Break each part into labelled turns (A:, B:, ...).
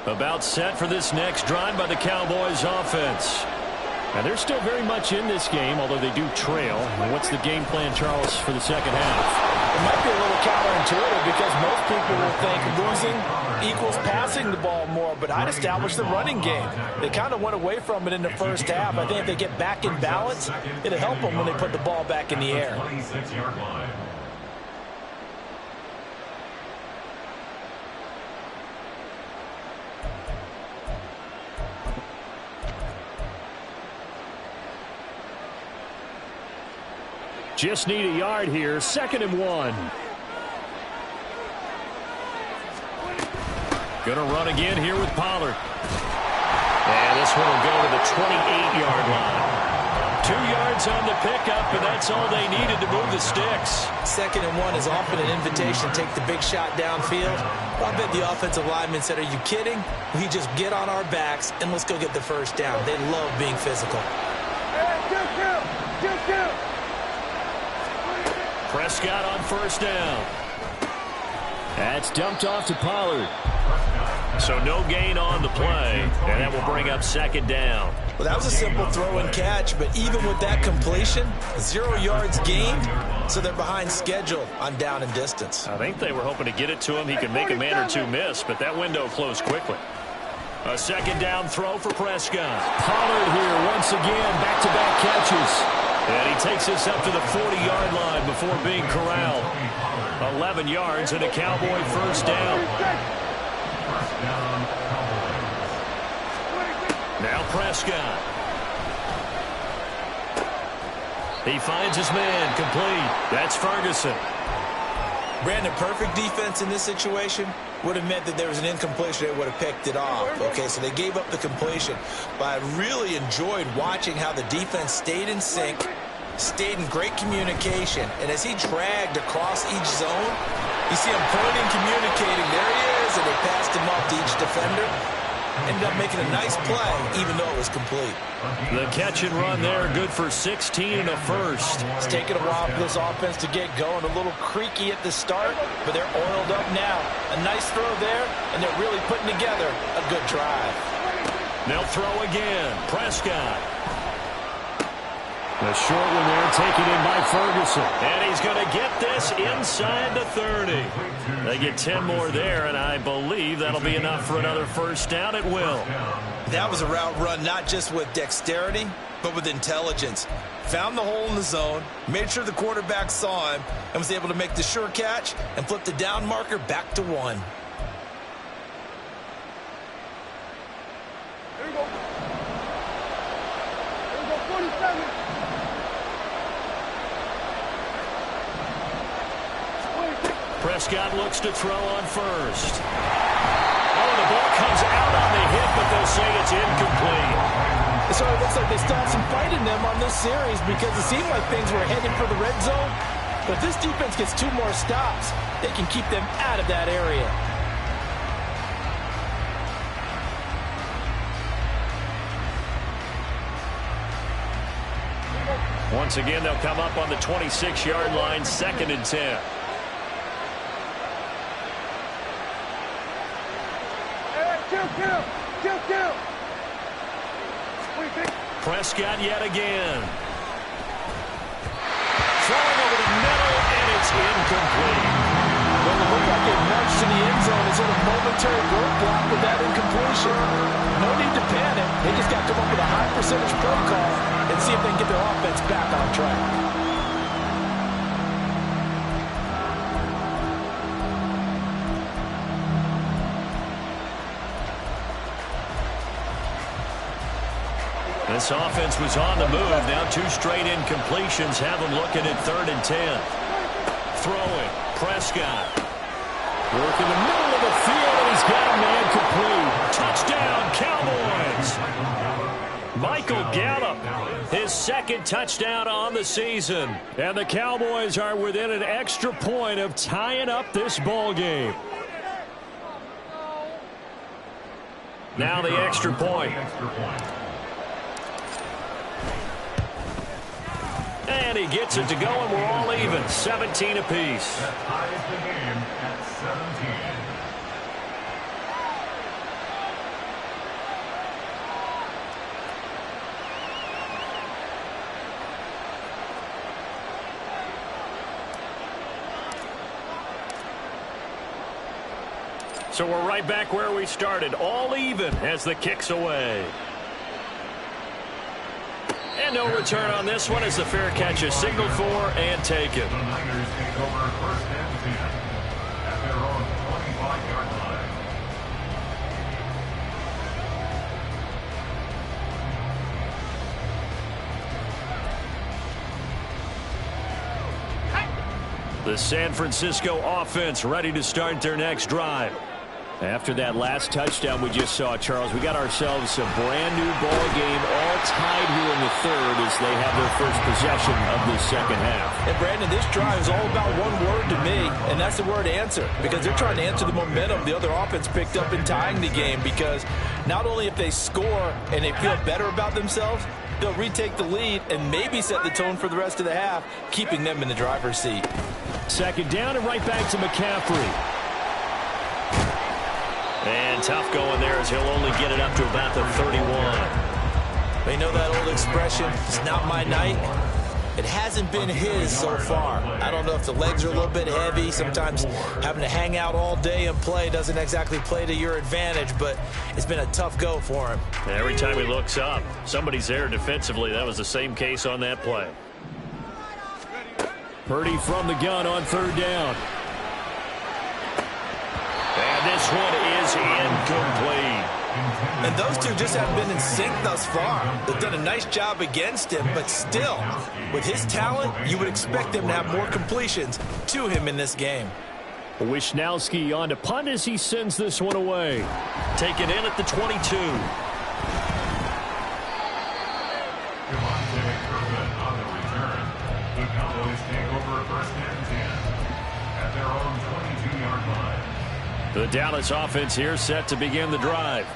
A: About set for this next drive by the Cowboys offense. Now, they're still very much in this game, although they do trail. What's the game plan, Charles, for the second half?
B: It might be a little counterintuitive because most people will think losing equals passing the ball more, but I'd establish the running game. They kind of went away from it in the first half. I think if they get back in balance, it'll help them when they put the ball back in the air.
A: Just need a yard here. 2nd and 1. Gonna run again here with Pollard. And this one will go to the 28-yard line. 2 yards on the pickup, and that's all they needed to move the sticks.
B: 2nd and 1 is often an invitation to take the big shot downfield. I bet the offensive lineman said, "Are you kidding? We just get on our backs and let's go get the first down." They love being physical.
A: Prescott on 1st down. That's dumped off to Pollard. So no gain on the play, and that will bring up 2nd down.
B: Well, that was a simple throw and catch, but even with that completion, 0 yards gained, so they're behind schedule on down and distance.
A: I think they were hoping to get it to him. He could make a man or two miss, but that window closed quickly. A 2nd down throw for Prescott. Pollard here once again, back-to-back catches. And he takes us up to the 40-yard line before being corralled. 11 yards and a Cowboy 1st down. Now Prescott. He finds his man, complete. That's Ferguson.
B: Brandon, perfect defense in this situation would have meant that there was an incompletion. They would have picked it off. Okay, so they gave up the completion. But I really enjoyed watching how the defense stayed in sync, stayed in great communication. And as he dragged across each zone, you see him pointing, communicating. There he is, and they passed him off to each defender. Ended up making a nice play, even though it was complete.
A: The catch and run there, good for 16 and a first.
B: It's taken a while for this offense to get going. A little creaky at the start, but they're oiled up now. A nice throw there, and they're really putting together a good drive.
A: They'll throw again. Prescott. The short one there taken in by Ferguson. And he's going to get this inside the 30. They get 10 more there, and I believe that'll be enough for another 1st down. It will.
B: That was a route run not just with dexterity, but with intelligence. Found the hole in the zone, made sure the quarterback saw him, and was able to make the sure catch and flip the down marker back to 1.
C: There you go. There you go, 47.
A: Prescott looks to throw on 1st. Oh, the ball comes out on the hit, but they'll say it's incomplete.
B: So it looks like they still have some fight in them on this series because it seemed like things were headed for the red zone. But if this defense gets 2 more stops, they can keep them out of that area.
A: Once again, they'll come up on the 26-yard line, 2nd and 10.
C: Kill.
A: Prescott yet again. Throwing over the middle, and it's incomplete.
B: Well, it looked like it marched to the end zone. Is it a momentary roadblock with that incompletion? No need to panic. They just got to come up with a high percentage play call and see if they can get their offense back on track.
A: This offense was on the move. Now 2 straight incompletions have them looking at 3rd and 10. Throwing. Prescott. Work in the middle of the field, and he's got a man complete. Touchdown, Cowboys. Michael Gallup, his 2nd touchdown on the season. And the Cowboys are within an extra point of tying up this ball game. Now the extra point. And he gets it to go, and we're all even. 17 apiece.
D: That ties the game at 17.
A: So we're right back where we started, all even as the kick's away. And no return on this one as the fair catch is signaled for and taken.
D: The Niners take over first and 10 at their own 25-yard line.
A: The San Francisco offense ready to start their next drive. After that last touchdown we just saw, Charles, we got ourselves a brand new ball game, all tied here in the third as they have their first possession of the second half.
B: And Brandon, this drive is all about one word to me, and that's the word answer, because they're trying to answer the momentum the other offense picked up in tying the game, because not only if they score and they feel better about themselves, they'll retake the lead and maybe set the tone for the rest of the half, keeping them in the driver's seat.
A: Second down and right back to McCaffrey. And tough going there as he'll only get it up to about the 31.
B: You know that old expression, it's not my night? It hasn't been his so far. I don't know if the legs are a little bit heavy. Sometimes having to hang out all day and play doesn't exactly play to your advantage, but it's been a tough go for him.
A: Every time he looks up, somebody's there defensively. That was the same case on that play. Purdy from the gun on third down. And this one is incomplete.
B: And those two just haven't been in sync thus far. They've done a nice job against him, but still, with his talent, you would expect them to have more completions to him in this game.
A: Wisnowski on to punt as he sends this one away. Taken in at the 22.
D: On the return, the Cowboys take over first and 10 at their own 22-yard line.
A: The Dallas offense here set to begin the drive.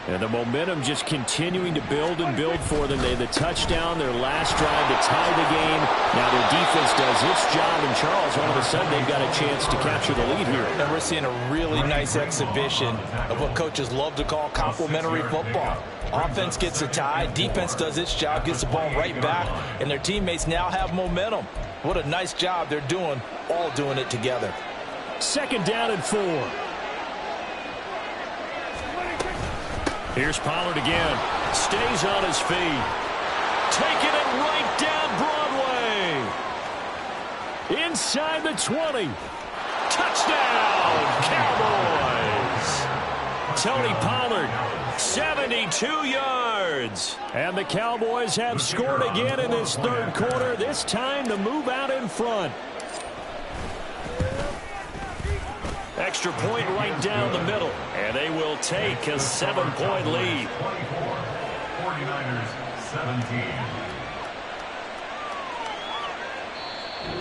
A: And the momentum just continuing to build and build for them. They had the touchdown, their last drive to tie the game. Now their defense does its job, and Charles, all of a sudden, they've got a chance to capture the lead here.
B: And we're seeing a really nice exhibition of what coaches love to call complementary football. Offense gets a tie, defense does its job, gets the ball right back, and their teammates now have momentum. What a nice job they're doing, all doing it together.
A: Second down and 4. Here's Pollard again. Stays on his feet. Taking it right down Broadway. Inside the 20. Touchdown, Cowboys. Tony Pollard, 72 yards. And the Cowboys have scored again in this third quarter, this time to move out in front. Extra point right down the middle. And they will take a 7-point lead.
D: 24, 49ers 17.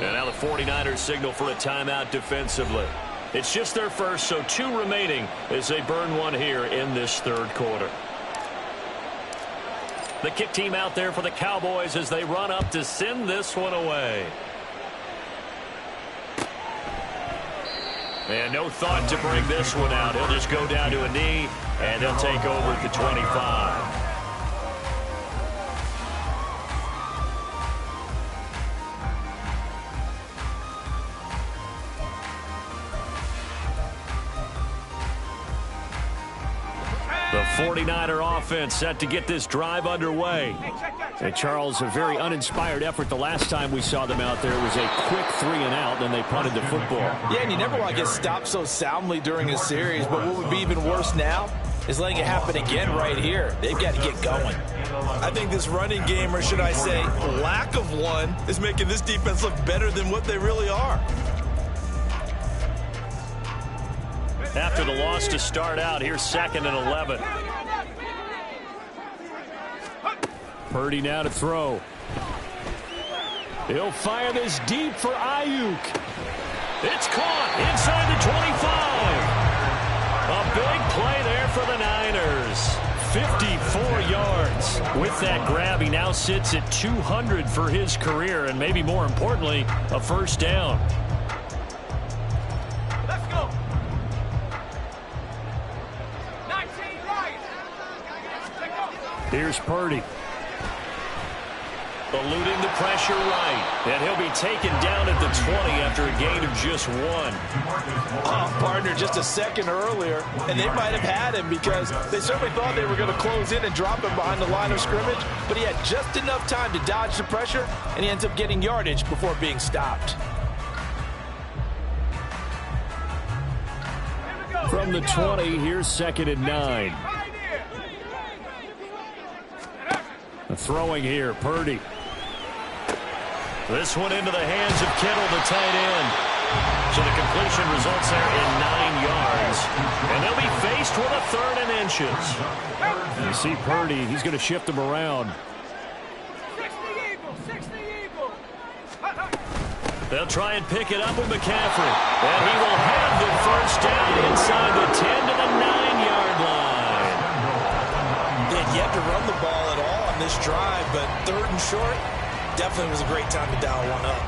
A: And now the 49ers signal for a timeout defensively. It's just their first, so 2 remaining as they burn one here in this third quarter. The kick team out there for the Cowboys as they run up to send this one away. And no thought to bring this one out. He'll just go down to a knee, and they'll take over at the 25. The 49er offense set to get this drive underway. And Charles, a very uninspired effort the last time we saw them out there. It was a quick 3-and-out, then they punted the football.
B: Yeah, and you never want to get stopped so soundly during a series, but what would be even worse now is letting it happen again right here. They've got to get going. I think this running game, or should I say lack of one, is making this defense look better than what they really are.
A: After the loss to start out, here's 2nd and 11. Purdy now to throw. He'll fire this deep for Ayuk. It's caught inside the 25. A big play there for the Niners. 54 yards. With that grab, he now sits at 200 for his career, and maybe more importantly, a first down.
C: Let's go.
A: Here's Purdy. Eluding the pressure right. And he'll be taken down at the 20 after a gain of just 1.
B: Oh, partner, just a second earlier, and they might have had him because they certainly thought they were going to close in and drop him behind the line of scrimmage, but he had just enough time to dodge the pressure, and he ends up getting yardage before being stopped.
A: From the 20, here's 2nd and 9. The throwing here, Purdy. This one into the hands of Kittle, the tight end. So the completion results there in 9 yards. And they'll be faced with a 3rd and inches. You see Purdy, he's going to shift them around. They'll try and pick it up with McCaffrey. And he will have the first down inside the 10 to the 9-yard line.
B: They had yet to run the ball at all on this drive, but 3rd and short, definitely was a great time to dial one up.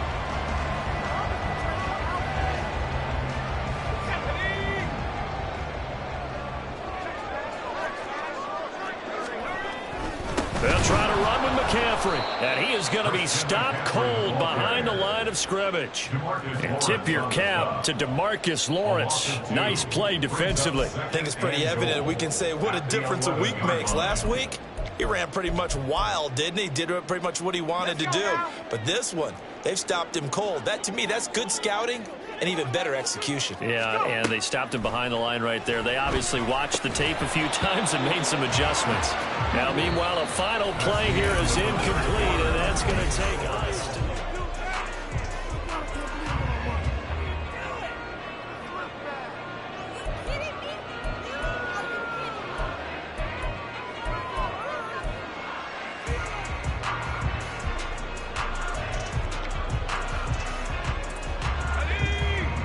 A: They'll try to run with McCaffrey. And he is going to be stopped cold behind the line of scrimmage. And tip your cap to DeMarcus Lawrence. Nice play defensively.
B: I think it's pretty evident we can say what a difference a week makes. Last week, he ran pretty much wild, didn't he? Did pretty much what he wanted to do. But this one, they've stopped him cold. That, to me, that's good scouting and even better execution.
A: Yeah, and they stopped him behind the line right there. They obviously watched the tape a few times and made some adjustments. Now, meanwhile, a final play here is incomplete, and that's going to take us to...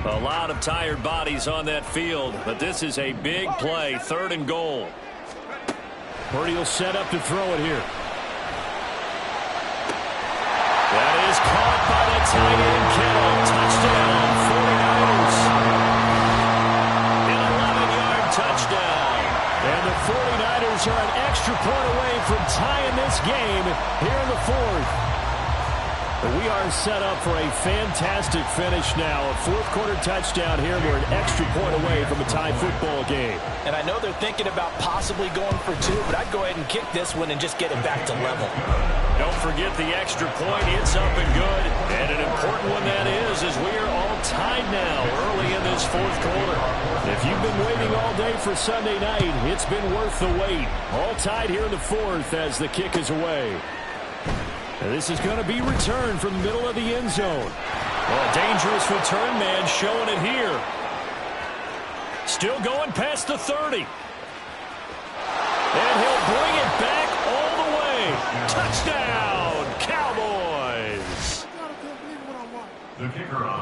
A: A lot of tired bodies on that field, but this is a big play, 3rd and goal. Purdy will set up to throw it here. That is caught by the tight end, Kittle. Touchdown, 49ers. An 11-yard touchdown. And the 49ers are an extra point away from tying this game here in the 4th. We are set up for a fantastic finish now. A 4th-quarter touchdown here. We're an extra point away from a tie football game.
B: And I know they're thinking about possibly going for 2, but I'd go ahead and kick this one and just get it back to level.
A: Don't forget the extra point. It's up and good. And an important one that is, as we are all tied now early in this 4th quarter. If you've been waiting all day for Sunday night, it's been worth the wait. All tied here in the 4th as the kick is away. And this is going to be returned from the middle of the end zone. Well, a dangerous return man showing it here. Still going past the 30. And he'll bring it back all the way. Touchdown, Cowboys.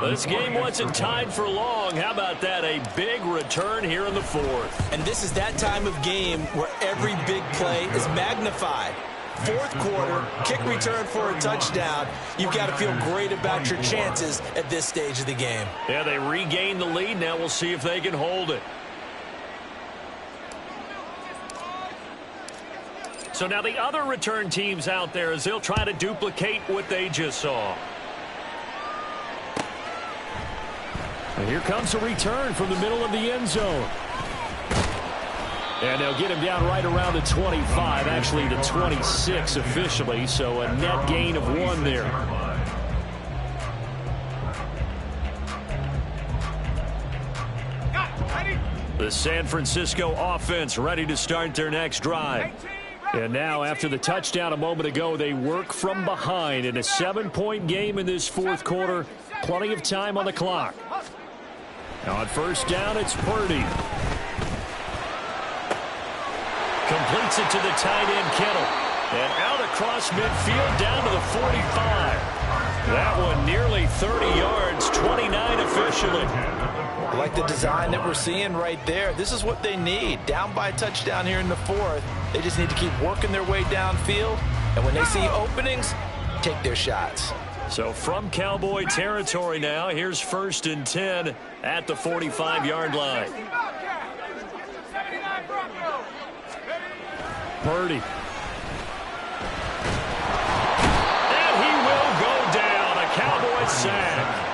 A: This game wasn't tied for long. How about that? A big return here in the 4th.
B: And this is that time of game where every big play is magnified. 4th quarter, kick return for a touchdown. You've got to feel great about your chances at this stage of the game.
A: Yeah, they regain the lead. Now we'll see if they can hold it. So now the other return teams out there as they'll try to duplicate what they just saw. And here comes a return from the middle of the end zone. And they'll get him down right around the 25, actually the 26 officially, so a net gain of 1 there. The San Francisco offense ready to start their next drive. And now, after the touchdown a moment ago, they work from behind in a 7-point game in this 4th quarter. Plenty of time on the clock. Now on 1st down, it's Purdy. Completes it to the tight end, Kittle. And out across midfield down to the 45. That one nearly 30 yards, 29 officially.
B: I like the design that we're seeing right there. This is what they need. Down by a touchdown here in the 4th. They just need to keep working their way downfield. And when they see openings, take their shots.
A: So from Cowboy territory now, here's 1st and 10 at the 45-yard line. Purdy. And sack.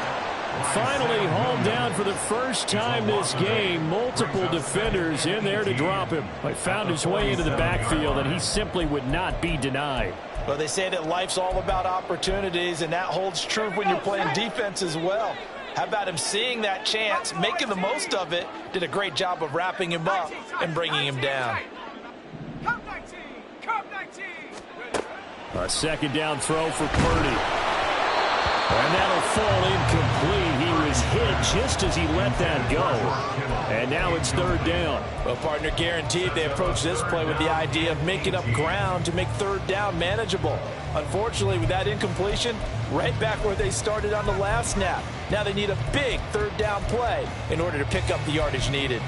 A: Finally hauled down for the first time this game. Multiple defenders in there to drop him. But found his way into the backfield, and he simply would not be denied.
B: Well, they say that life's all about opportunities, and that holds true when you're playing defense as well. How about him seeing that chance, making the most of it, did a great job of wrapping him up and bringing him down.
A: A second down throw for Purdy. And that'll fall incomplete. He was hit just as he let that go. And now it's third down.
B: Well, partner, guaranteed they approach this play with the idea of making up ground to make third down manageable. Unfortunately, with that incompletion, right back where they started on the last snap. Now they need a big third down play in order to pick up the yardage needed.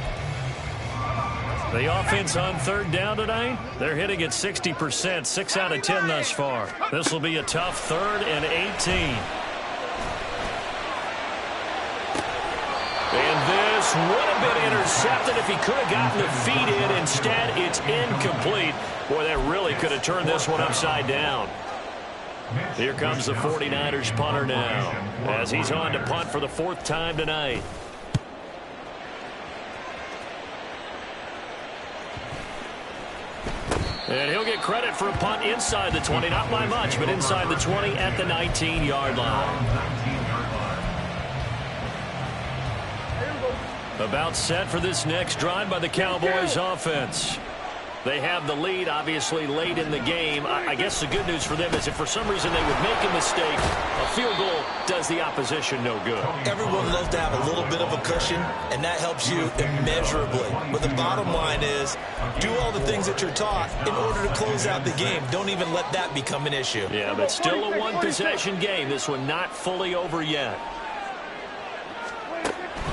A: The offense on third down tonight, they're hitting at 60%, 6 out of 10 thus far. This will be a tough 3rd and 18. And this would have been intercepted if he could have gotten the feet in. Instead, it's incomplete. Boy, that really could have turned this one upside down. Here comes the 49ers punter now, as he's on to punt for the 4th time tonight. And he'll get credit for a punt inside the 20, not by much, but inside the 20 at the 19-yard line. About set for this next drive by the Cowboys offense. They have the lead, obviously, late in the game. I guess the good news for them is if for some reason they would make a mistake, a field goal does the opposition no good.
B: Everyone loves to have a little bit of a cushion, and that helps you immeasurably. But the bottom line is, do all the things that you're taught in order to close out the game. Don't even let that become an issue.
A: Yeah, but still a one-possession game. This one not fully over yet.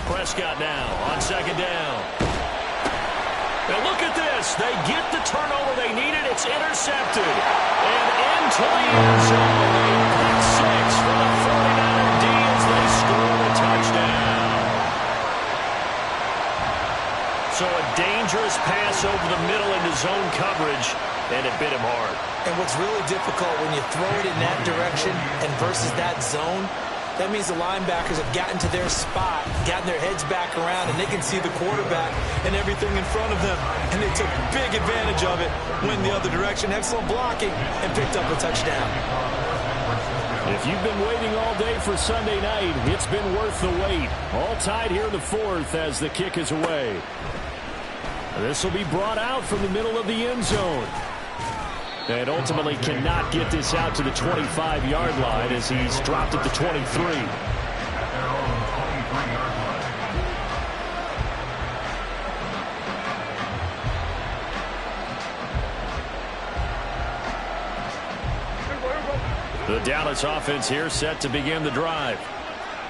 A: Prescott now on second down. Now look at this. They get the turnover they needed. It's intercepted. And into the end zone. Pick 6 for the 49er D as they score the touchdown. So a dangerous pass over the middle into zone coverage, and it bit him hard.
B: And what's really difficult when you throw it in that direction and versus that zone, that means the linebackers have gotten to their spot, gotten their heads back around, and they can see the quarterback and everything in front of them. And they took big advantage of it, went the other direction, excellent blocking, and picked up a touchdown.
A: If you've been waiting all day for Sunday night, it's been worth the wait. All tied here in the 4th as the kick is away. This will be brought out from the middle of the end zone. And ultimately cannot get this out to the 25-yard line as he's dropped at the 23. The Dallas offense here set to begin the drive.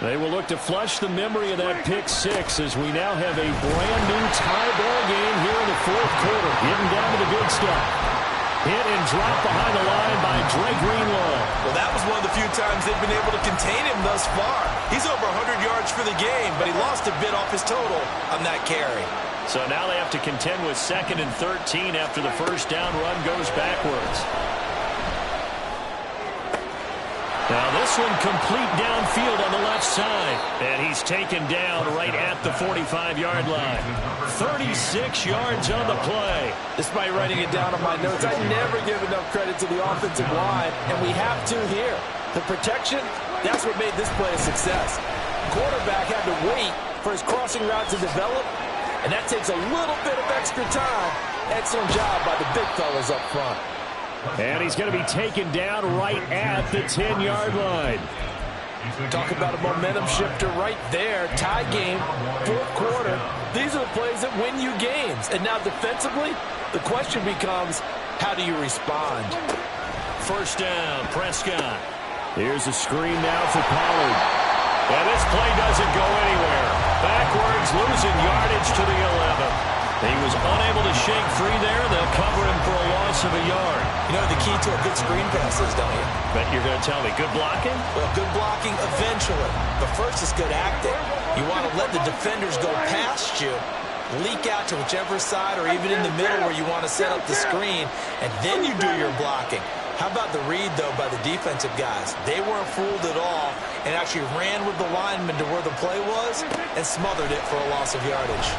A: They will look to flush the memory of that pick 6 as we now have a brand new tie ball game here in the 4th quarter. Getting down to the good stuff. Hit and drop behind the line by Dre Greenlaw.
B: Well, that was one of the few times they've been able to contain him thus far. He's over 100 yards for the game, but he lost a bit off his total on that carry.
A: So now they have to contend with 2nd and 13 after the first down run goes backwards. Now this one complete downfield on the left side. And he's taken down right at the 45-yard line. 36 yards on the play.
B: Despite writing it down on my notes, I never give enough credit to the offensive line, and we have to here. The protection, that's what made this play a success. Quarterback had to wait for his crossing route to develop, and that takes a little bit of extra time. Excellent job by the big fellas up front.
A: And he's going to be taken down right at the 10-yard line.
B: Talk about a momentum shifter right there. Tie game, 4th quarter. These are the plays that win you games. And now defensively, the question becomes, how do you respond?
A: First down, Prescott. Here's a screen now for Pollard. And this play doesn't go anywhere. Backwards, losing yardage to the 11. He was unable to shake free there. They'll cover him for a loss of a yard.
B: You know the key to a good screen pass is, don't you?
A: Bet you're going to tell me, good blocking?
B: Well, good blocking eventually. But first is good acting. You want to let the defenders go past you, leak out to whichever side or even in the middle where you want to set up the screen, and then you do your blocking. How about the read, though, by the defensive guys? They weren't fooled at all, and actually ran with the lineman to where the play was and smothered it for a loss of yardage.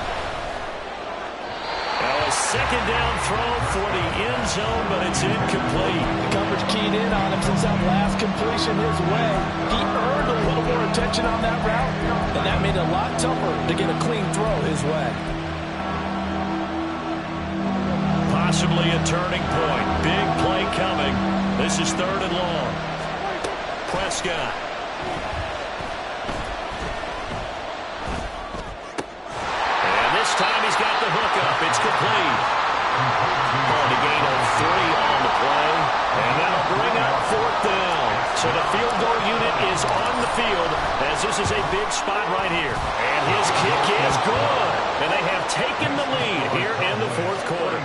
A: Now a second down throw for the end zone, but it's incomplete.
E: The coverage keyed in on him since that last completion his way. He earned a little more attention on that route, and that made it a lot tougher to get a clean throw his way.
A: Possibly a turning point. Big play coming. This is 3rd and long. Prescott. And this time he's got the hook up. It's complete. On a gain of 3 on the play. And that'll bring up 4th down. So the field goal unit is on the field as this is a big spot right here. And his kick is good. And they have taken the lead here in the 4th quarter.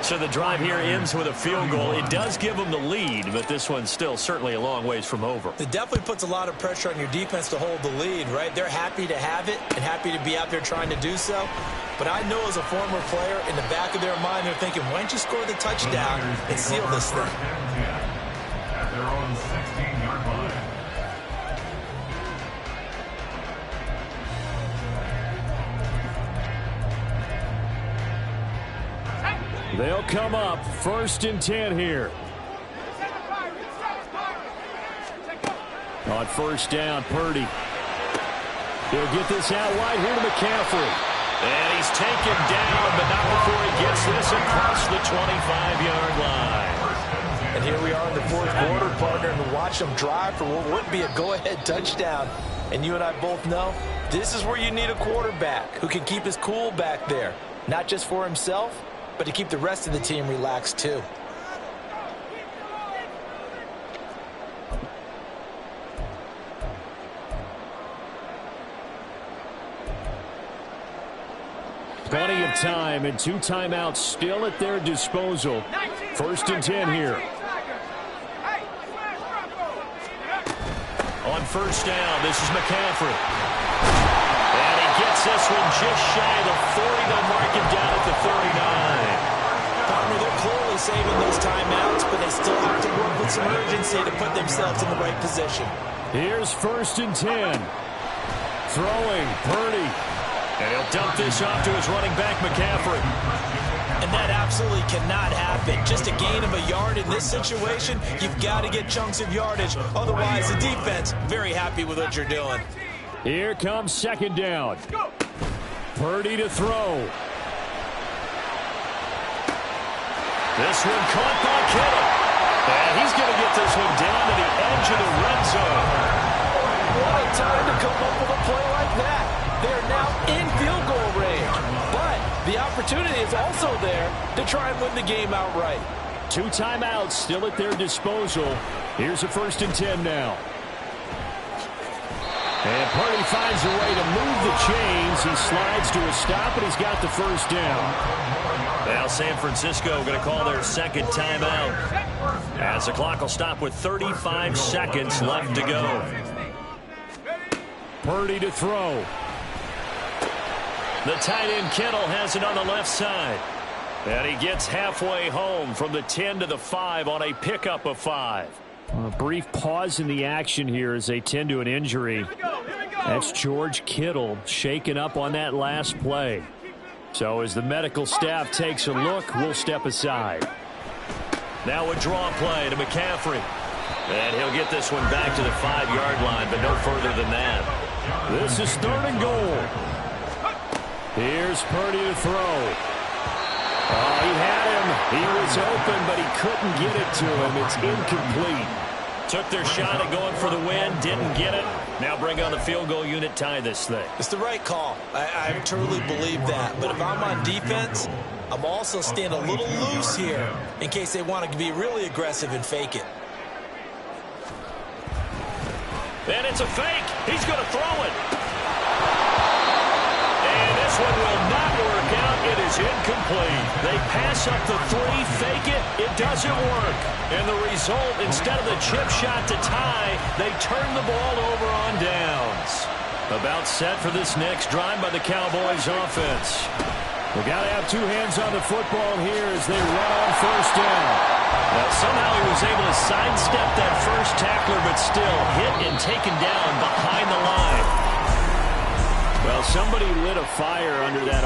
A: So the drive here ends with a field goal. It does give them the lead, but this one's still certainly a long ways from over.
B: It definitely puts a lot of pressure on your defense to hold the lead, right? They're happy to have it and happy to be out there trying to do so. But I know as a former player, in the back of their mind, they're thinking, why don't you score the touchdown and seal this thing?
D: At their own 16-yard line.
A: They'll come up 1st and 10 here. On 1st down, Purdy. He'll get this out wide here to McCaffrey. And he's taken down, but not before he gets this across the 25-yard line.
E: And here we are in the 4th quarter, partner, and watch them drive for what would be a go-ahead touchdown. And you and I both know this is where you need a quarterback who can keep his cool back there, not just for himself, but to keep the rest of the team relaxed too.
A: Plenty of time and 2 timeouts still at their disposal. 1st and 10 here. On 1st down, this is McCaffrey. And he gets this one just shy of the 40. They'll mark him down at the 39.
B: Partner, they're clearly saving those timeouts, but they still have to work with some urgency to put themselves in the right position.
A: Here's 1st and 10. Throwing, Purdy. And he'll dump this off to his running back, McCaffrey.
B: And that absolutely cannot happen. Just a gain of a yard in this situation, you've got to get chunks of yardage. Otherwise, the defense, very happy with what you're doing.
A: Here comes 2nd down. Purdy to throw. This one caught by Kittle. And he's going to get this one down to the edge of the red zone.
E: What a time to come up with a play like that. They're now in field goal range. But the opportunity is also there to try and win the game outright.
A: 2 timeouts still at their disposal. Here's a 1st and 10 now. And Purdy finds a way to move the chains. He slides to a stop, and he's got the 1st down. Now San Francisco going to call their 2nd timeout, as the clock will stop with 35 seconds left to go. Purdy to throw. The tight end Kittle has it on the left side. And he gets halfway home from the 10 to the 5 on a pickup of 5. A brief pause in the action here as they tend to an injury. That's George Kittle shaken up on that last play. So as the medical staff takes a look, we'll step aside. Now a draw play to McCaffrey. And he'll get this one back to the 5-yard line, but no further than that. This is 3rd and goal. Here's Purdy to throw. Oh, he had him. He was open, but he couldn't get it to him. It's incomplete. Took their shot at going for the win, didn't get it. Now bring on the field goal unit, tie this thing.
B: It's the right call. I truly believe that. But if I'm on defense, I'm also staying a little loose here in case they want to be really aggressive and fake it.
A: And it's a fake. He's going to throw it. And this one will not work out. It is incomplete. They pass up the 3, fake it. It doesn't work. And the result, instead of the chip shot to tie, they turn the ball over on downs. About set for this next drive by the Cowboys offense. They got to have 2 hands on the football here as they run on 1st down. Now, somehow he was able to sidestep that first tackler, but still hit and taken down somebody lit a fire under that